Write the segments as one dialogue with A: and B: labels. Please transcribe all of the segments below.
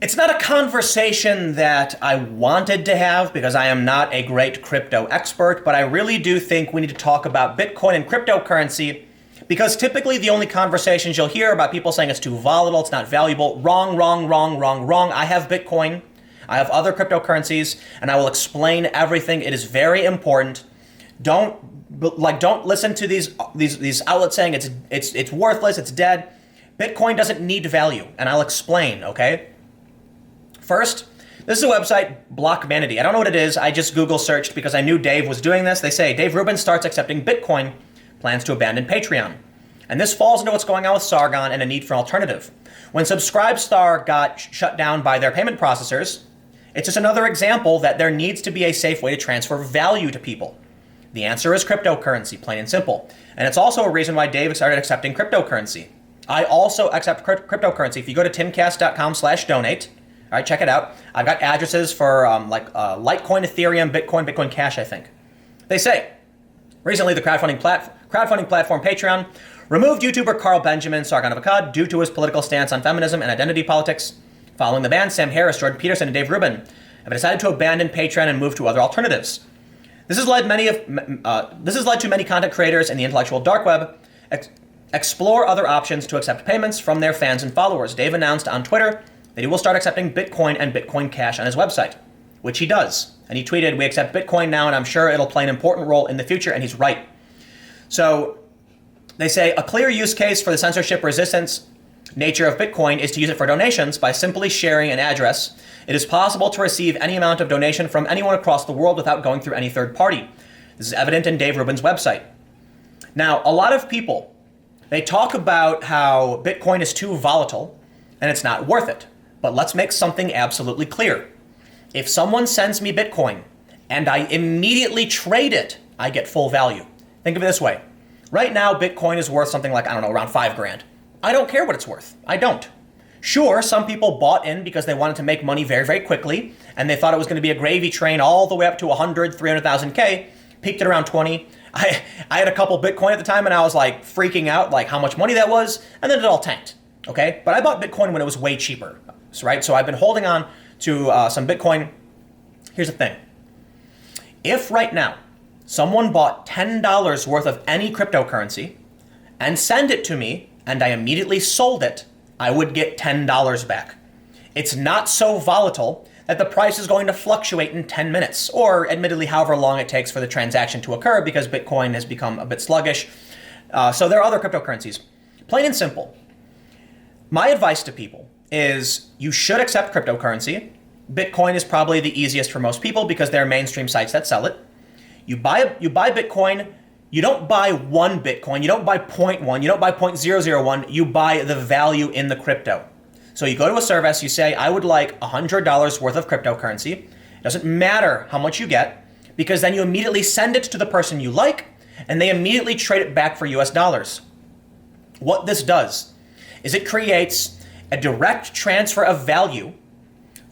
A: It's not a conversation that I wanted to have because I am not a great crypto expert, but I really do think we need to talk about Bitcoin and cryptocurrency because typically the only conversations you'll hear about people saying it's too volatile, it's not valuable. Wrong, wrong, wrong, wrong, wrong. I have Bitcoin. I have other cryptocurrencies, and I will explain everything. It is very important. Don't listen to these outlets saying it's worthless, it's dead. Bitcoin doesn't need value, and I'll explain, okay? First, this is a website, Blockmanity. I don't know what it is. I just Google searched because I knew Dave was doing this. They say, Dave Rubin starts accepting Bitcoin, plans to abandon Patreon. And this falls into what's going on with Sargon and a need for an alternative. When Subscribestar got shut down by their payment processors, it's just another example that there needs to be a safe way to transfer value to people. The answer is cryptocurrency, plain and simple. And it's also a reason why Dave started accepting cryptocurrency. I also accept cryptocurrency. If you go to timcast.com/donate, all right, check it out. I've got addresses for Litecoin, Ethereum, Bitcoin, Bitcoin Cash, I think. They say, recently the crowdfunding platform Patreon removed YouTuber Carl Benjamin Sargon of Akkad due to his political stance on feminism and identity politics. Following the ban, Sam Harris, Jordan Peterson, and Dave Rubin have decided to abandon Patreon and move to other alternatives. This has led to many content creators in the intellectual dark web explore other options to accept payments from their fans and followers. Dave announced on Twitter that he will start accepting Bitcoin and Bitcoin Cash on his website, which he does. And he tweeted, "We accept Bitcoin now, and I'm sure it'll play an important role in the future," and he's right. So they say a clear use case for the censorship resistance nature of Bitcoin is to use it for donations by simply sharing an address. It is possible to receive any amount of donation from anyone across the world without going through any third party. This is evident in Dave Rubin's website. Now, a lot of people, they talk about how Bitcoin is too volatile and it's not worth it. But let's make something absolutely clear. If someone sends me Bitcoin and I immediately trade it, I get full value. Think of it this way. Right now, Bitcoin is worth something like, around $5,000. I don't care what it's worth. I don't. Sure, some people bought in because they wanted to make money very, very quickly, and they thought it was going to be a gravy train all the way up to 100, 300,000 K, peaked at around 20. I had a couple Bitcoin at the time, and I was like freaking out like how much money that was, and then it all tanked, okay? But I bought Bitcoin when it was way cheaper, right? So I've been holding on to some Bitcoin. Here's the thing. If right now someone bought $10 worth of any cryptocurrency and sent it to me, and I immediately sold it, I would get $10 back. It's not so volatile that the price is going to fluctuate in 10 minutes, or admittedly however long it takes for the transaction to occur because Bitcoin has become a bit sluggish. So there are other cryptocurrencies. Plain and simple. My advice to people is you should accept cryptocurrency. Bitcoin is probably the easiest for most people because there are mainstream sites that sell it. You buy Bitcoin. You don't buy one Bitcoin, you don't buy 0.1, you don't buy 0.001, you buy the value in the crypto. So you go to a service, you say, I would like $100 worth of cryptocurrency. It doesn't matter how much you get, because then you immediately send it to the person you like, and they immediately trade it back for US dollars. What this does is it creates a direct transfer of value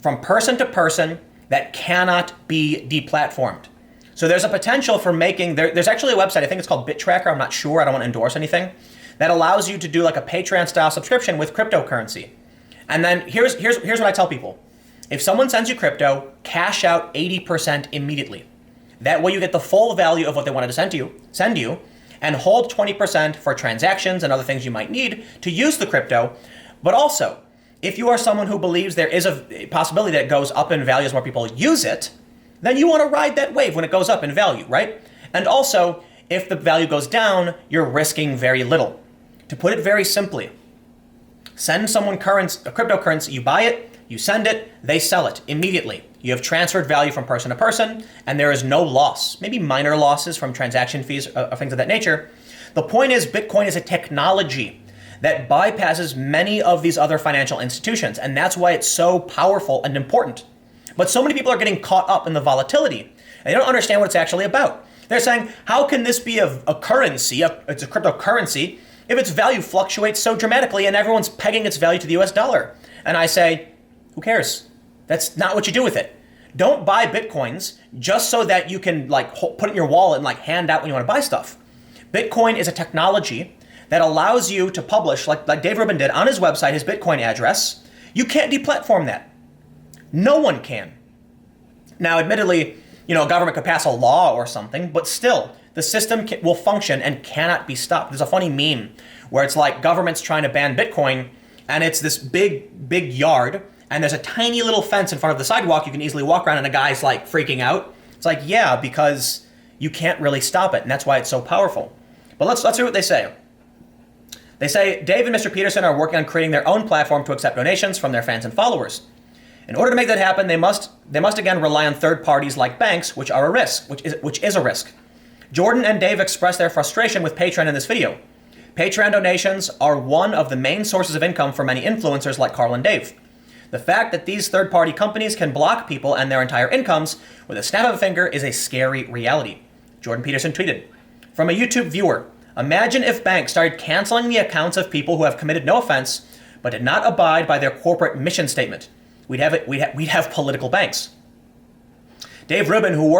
A: from person to person that cannot be deplatformed. So there's a potential for making, there's actually a website, I think it's called BitTracker, I'm not sure, I don't want to endorse anything, that allows you to do like a Patreon style subscription with cryptocurrency. And then here's what I tell people. If someone sends you crypto, cash out 80% immediately. That way you get the full value of what they wanted to send you, and hold 20% for transactions and other things you might need to use the crypto. But also, if you are someone who believes there is a possibility that it goes up in value as more people use it, then you want to ride that wave when it goes up in value, right? And also, if the value goes down, you're risking very little. To put it very simply, send someone a cryptocurrency, you buy it, you send it, they sell it immediately. You have transferred value from person to person, and there is no loss. Maybe minor losses from transaction fees or things of that nature. The point is, Bitcoin is a technology that bypasses many of these other financial institutions, and that's why it's so powerful and important. But so many people are getting caught up in the volatility, and they don't understand what it's actually about. They're saying, how can this be a currency, it's a cryptocurrency, if its value fluctuates so dramatically and everyone's pegging its value to the US dollar? And I say, who cares? That's not what you do with it. Don't buy Bitcoins just so that you can put it in your wallet and hand out when you want to buy stuff. Bitcoin is a technology that allows you to publish, like Dave Rubin did on his website, his Bitcoin address. You can't deplatform that. No one can. Now, admittedly, a government could pass a law or something, but still, the system will function and cannot be stopped. There's a funny meme where it's like government's trying to ban Bitcoin, and it's this big yard, and there's a tiny little fence in front of the sidewalk you can easily walk around, and a guy's like freaking out. It's like, yeah, because you can't really stop it, and that's why it's so powerful. But let's hear what they say. They say, Dave and Mr. Peterson are working on creating their own platform to accept donations from their fans and followers. In order to make that happen, they must again rely on third parties like banks, which are a risk, which is a risk. Jordan and Dave expressed their frustration with Patreon in this video. Patreon donations are one of the main sources of income for many influencers like Carl and Dave. The fact that these third-party companies can block people and their entire incomes with a snap of a finger is a scary reality. Jordan Peterson tweeted, from a YouTube viewer, imagine if banks started canceling the accounts of people who have committed no offense but did not abide by their corporate mission statement. We'd have political banks. Dave Rubin, who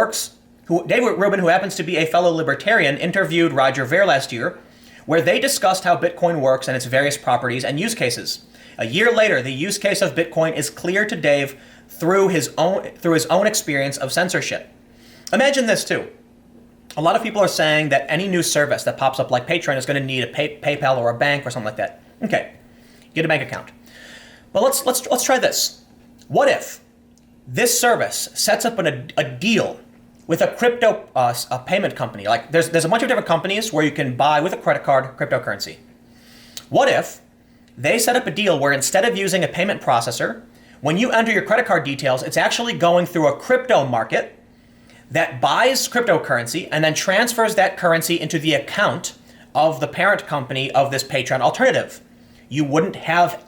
A: happens to be a fellow libertarian, interviewed Roger Ver last year, where they discussed how Bitcoin works and its various properties and use cases. A year later, the use case of Bitcoin is clear to Dave through his own experience of censorship. Imagine this too. A lot of people are saying that any new service that pops up like Patreon is going to need a PayPal or a bank or something like that. Okay, get a bank account. But let's try this. What if this service sets up a deal with a crypto a payment company? Like there's a bunch of different companies where you can buy with a credit card cryptocurrency. What if they set up a deal where instead of using a payment processor, when you enter your credit card details, it's actually going through a crypto market that buys cryptocurrency and then transfers that currency into the account of the parent company of this Patreon alternative? You wouldn't have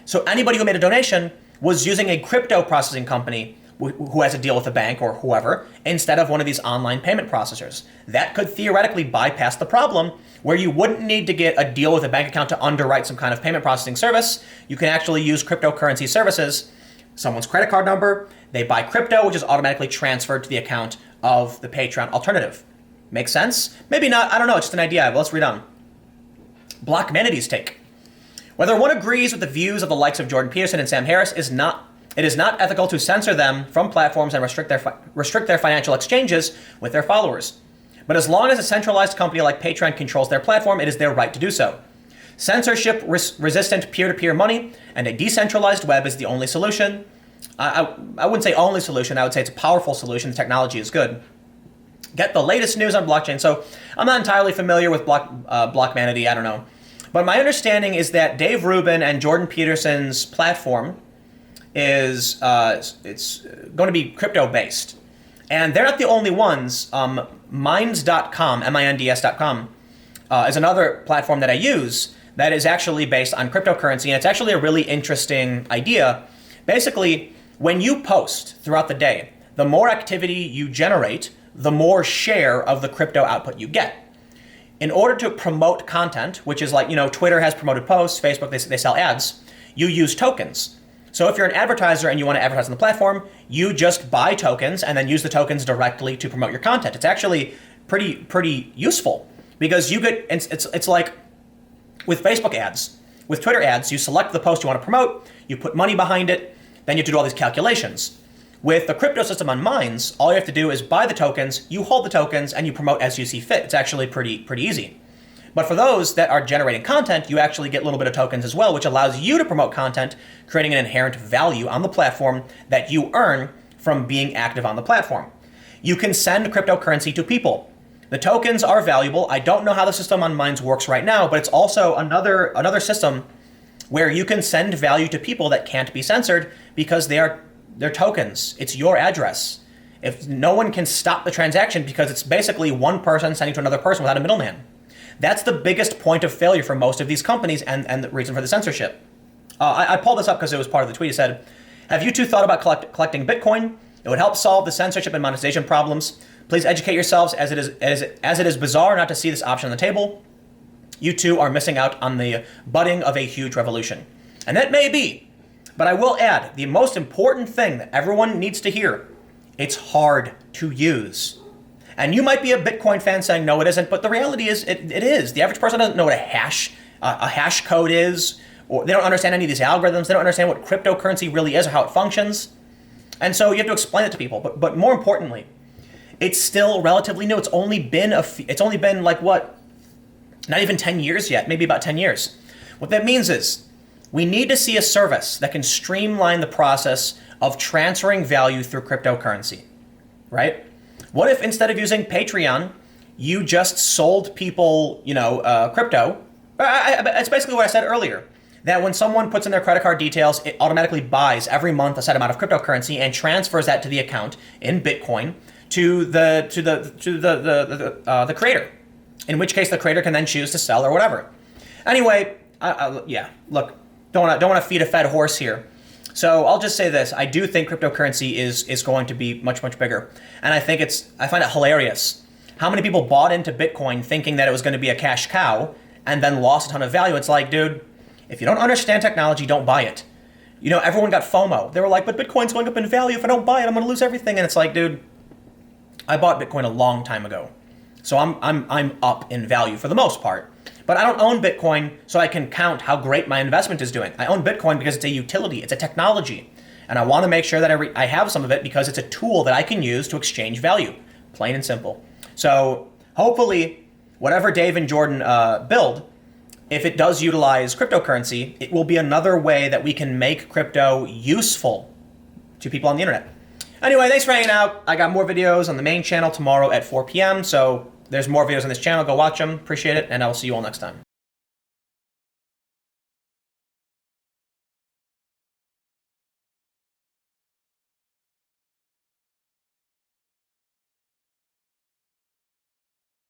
A: so anybody who made a donation was using a crypto processing company who has a deal with a bank or whoever, instead of one of these online payment processors. That could theoretically bypass the problem where you wouldn't need to get a deal with a bank account to underwrite some kind of payment processing service. You can actually use cryptocurrency services, someone's credit card number, they buy crypto, which is automatically transferred to the account of the Patreon alternative. Make sense? Maybe not, I don't know, it's just an idea, but let's read on. Block Manatee's take. Whether one agrees with the views of the likes of Jordan Peterson and Sam Harris, it is not ethical to censor them from platforms and restrict their financial exchanges with their followers. But as long as a centralized company like Patreon controls their platform, it is their right to do so. Censorship-resistant peer-to-peer money and a decentralized web is the only solution. I wouldn't say only solution, I would say it's a powerful solution. The technology is good. Get the latest news on blockchain. So I'm not entirely familiar with Block Manatee, I don't know. But my understanding is that Dave Rubin and Jordan Peterson's platform is it's going to be crypto-based. And they're not the only ones. Minds.com, minds.com, is another platform that I use that is actually based on cryptocurrency. And it's actually a really interesting idea. Basically, when you post throughout the day, the more activity you generate, the more share of the crypto output you get. In order to promote content, which is like, Twitter has promoted posts, Facebook, they sell ads, you use tokens. So if you're an advertiser and you want to advertise on the platform, you just buy tokens and then use the tokens directly to promote your content. It's actually pretty useful because you get, it's like with Facebook ads, with Twitter ads, you select the post you want to promote, you put money behind it, then you have to do all these calculations. With the crypto system on Minds, all you have to do is buy the tokens, you hold the tokens, and you promote as you see fit. It's actually pretty easy. But for those that are generating content, you actually get a little bit of tokens as well, which allows you to promote content, creating an inherent value on the platform that you earn from being active on the platform. You can send cryptocurrency to people. The tokens are valuable. I don't know how the system on Minds works right now, but it's also another system where you can send value to people that can't be censored because they're tokens. It's your address. If no one can stop the transaction because it's basically one person sending to another person without a middleman. That's the biggest point of failure for most of these companies and the reason for the censorship. I pulled this up because it was part of the tweet. It said, have you two thought about collecting Bitcoin? It would help solve the censorship and monetization problems. Please educate yourselves as it is bizarre not to see this option on the table. You two are missing out on the budding of a huge revolution. And that may be, but I will add, the most important thing that everyone needs to hear, it's hard to use. And you might be a Bitcoin fan saying, no, it isn't, but the reality is it is. The average person doesn't know what a hash code is, or they don't understand any of these algorithms. They don't understand what cryptocurrency really is or how it functions. And so you have to explain it to people. But more importantly, it's still relatively new. It's only been like what? Not even 10 years yet, maybe about 10 years. What that means is we need to see a service that can streamline the process of transferring value through cryptocurrency, right? What if instead of using Patreon, you just sold people, crypto? It's basically what I said earlier, that when someone puts in their credit card details, it automatically buys every month a set amount of cryptocurrency and transfers that to the account in Bitcoin to the creator. In which case, the creator can then choose to sell or whatever. Anyway, look, don't want to feed a fed horse here. So I'll just say this: I do think cryptocurrency is going to be much, much bigger, and I find it hilarious how many people bought into Bitcoin thinking that it was going to be a cash cow and then lost a ton of value. It's like, dude, if you don't understand technology, don't buy it. Everyone got FOMO. They were like, but Bitcoin's going up in value. If I don't buy it, I'm going to lose everything. And it's like, dude, I bought Bitcoin a long time ago. So I'm up in value for the most part. But I don't own Bitcoin so I can count how great my investment is doing. I own Bitcoin because it's a utility, it's a technology. And I want to make sure that I have some of it because it's a tool that I can use to exchange value. Plain and simple. So hopefully, whatever Dave and Jordan build, if it does utilize cryptocurrency, it will be another way that we can make crypto useful to people on the internet. Anyway, thanks for hanging out. I got more videos on the main channel tomorrow at 4 p.m. So there's more videos on this channel. Go watch them. Appreciate it. And I will see you all next time.